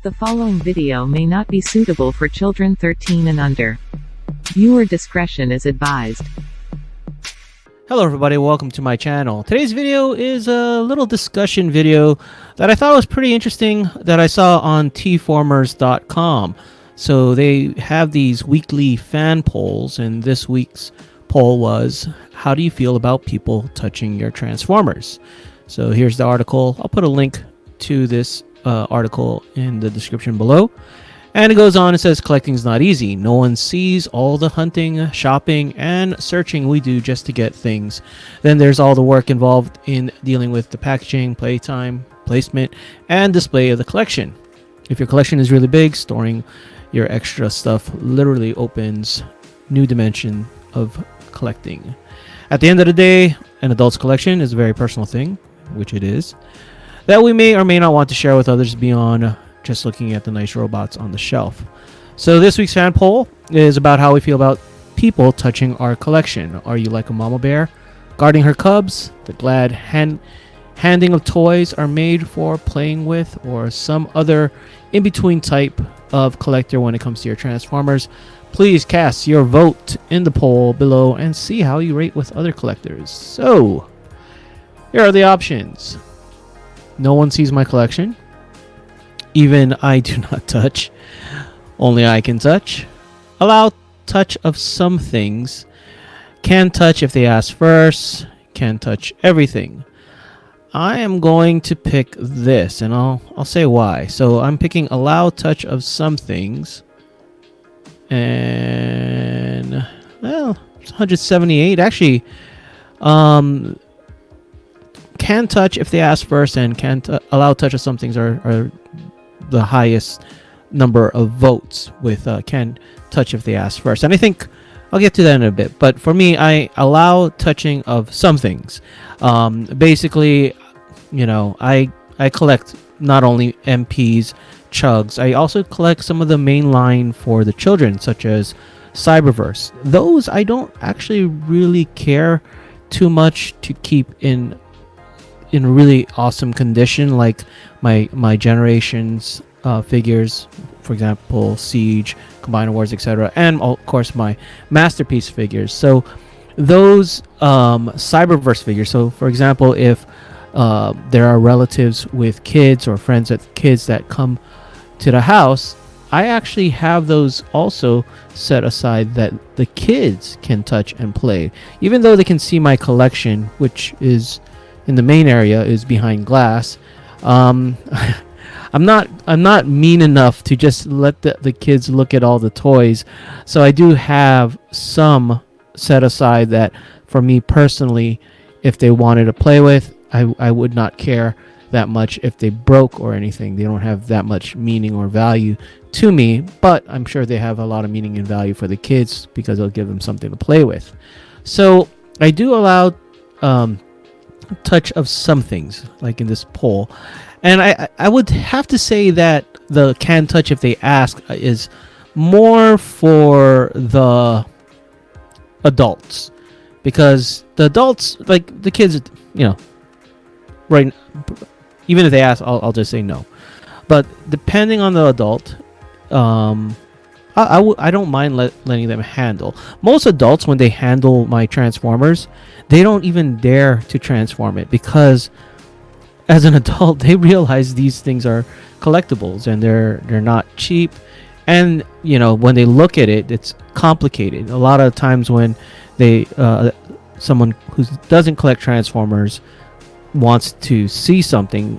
The following video may not be suitable for children 13 and under. Viewer discretion is advised. Hello everybody, welcome to my channel. Today's video is a little discussion video that I thought was pretty interesting that I saw on tformers.com. So they have these weekly fan polls, and this week's poll was, how do you feel about people touching your Transformers? So here's the article. I'll put a link to this article in the description below. And it goes on, it says, collecting's not easy. No one sees all the hunting, shopping, and searching we do just to get things. Then there's all the work involved in dealing with the packaging, playtime, placement, and display of the collection. If your collection is really big, storing your extra stuff literally opens new dimension of collecting. At the end of the day, an adult's collection is a very personal thing, which it is, that we may or may not want to share with others beyond just looking at the nice robots on the shelf. So this week's fan poll is about how we feel about people touching our collection. Are you like a mama bear guarding her cubs? The glad handing of toys are made for playing with, or some other in-between type of collector when it comes to your Transformers? Please cast your vote in the poll below and see how you rate with other collectors. So here are the options. No one sees my collection. Even I do not touch. Only I can touch. Allow touch of some things. Can touch if they ask first. Can touch everything. I am going to pick this, and I'll say why. So I'm picking allow touch of some things. And well, it's 178. Actually, can touch if they ask first, and can allow touch of some things are the highest number of votes with can touch if they ask first. And I think I'll get to that in a bit, but for me, I allow touching of some things. Basically, you know, I collect not only MPs, chugs, I also collect some of the main line for the children, such as Cyberverse. Those I don't actually really care too much to keep in really awesome condition, like my generations figures, for example, Siege, Combined Wars, etc., and of course my masterpiece figures. So those Cyberverse figures, so for example, if there are relatives with kids or friends with kids that come to the house, I actually have those also set aside that the kids can touch and play, even though they can see my collection, which is in the main area, is behind glass. I'm not mean enough to just let the kids look at all the toys. So I do have some set aside that for me personally, if they wanted to play with, I would not care that much if they broke or anything. They don't have that much meaning or value to me, but I'm sure they have a lot of meaning and value for the kids because it'll give them something to play with. So I do allow touch of some things, like in this poll, and I would have to say that the can touch if they ask is more for the adults, because the adults, like the kids, you know, right, even if they ask, I'll just say no. But depending on the adult, I don't mind letting them handle. Most adults, when they handle my Transformers, they don't even dare to transform it, because as an adult they realize these things are collectibles and they're not cheap, and you know, when they look at it, it's complicated. A lot of times when they someone who doesn't collect Transformers wants to see something,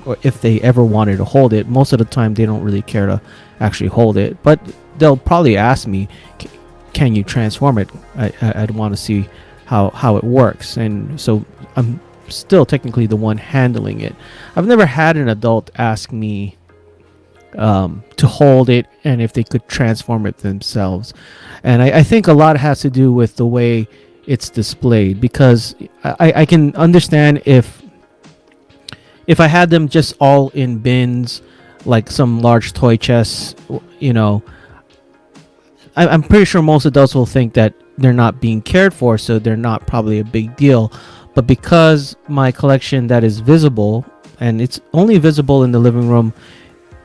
or if they ever wanted to hold it, most of the time they don't really care to actually hold it, but they'll probably ask me, can you transform it? I'd want to see how it works. And so I'm still technically the one handling it. I've never had an adult ask me to hold it and if they could transform it themselves. And I think a lot has to do with the way it's displayed, because I can understand if I had them just all in bins, like some large toy chests, you know, I'm pretty sure most adults will think that they're not being cared for, so they're not probably a big deal. But because my collection that is visible, and it's only visible in the living room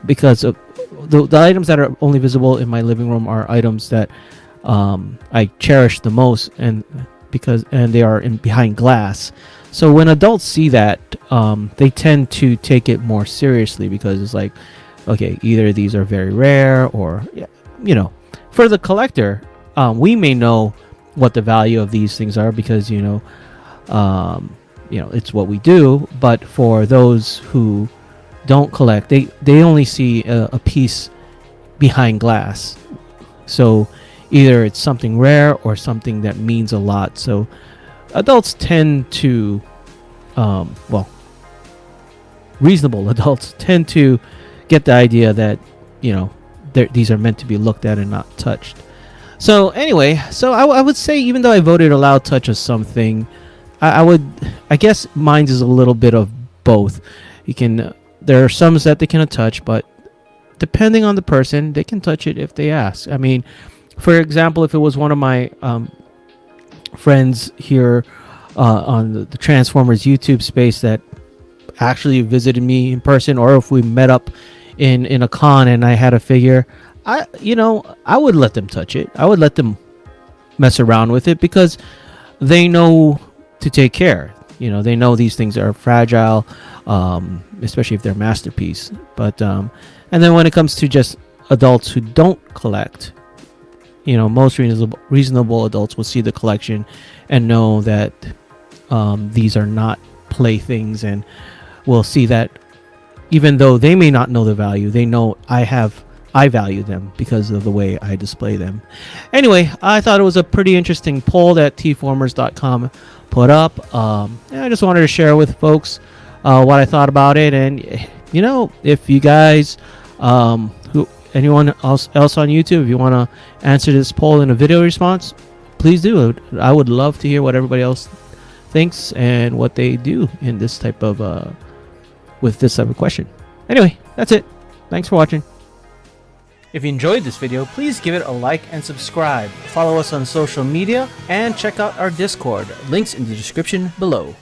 because of the items that are only visible in my living room are items that I cherish the most, and they are in behind glass. So when adults see that, they tend to take it more seriously, because it's like, okay, either these are very rare, or for the collector, we may know what the value of these things are, because it's what we do. But for those who don't collect, they only see a piece behind glass. So either it's something rare or something that means a lot. So adults tend to reasonable adults tend to get the idea that these are meant to be looked at and not touched. So anyway, I would say, even though I voted allow touch as something, I guess mine is a little bit of both. There are some that they cannot touch, but depending on the person, they can touch it if they ask. I mean, for example, if it was one of my friends here on the Transformers YouTube space that actually visited me in person, or if we met up in a con and I had a figure, I would let them touch it. I would let them mess around with it, because they know to take care. They know these things are fragile, especially if they're masterpiece. But and then when it comes to just adults who don't collect, most reasonable adults will see the collection and know that these are not playthings, and will see that even though they may not know the value, they know I value them because of the way I display them. Anyway, I thought it was a pretty interesting poll that tformers.com put up. I just wanted to share with folks what I thought about it. And if you guys, anyone else on YouTube, if you want to answer this poll in a video response, please do. I would love to hear what everybody else thinks and what they do in this type of with this type of question. Anyway, that's it. Thanks for watching. If you enjoyed this video, please give it a like and subscribe. Follow us on social media and check out our Discord. Links in the description below.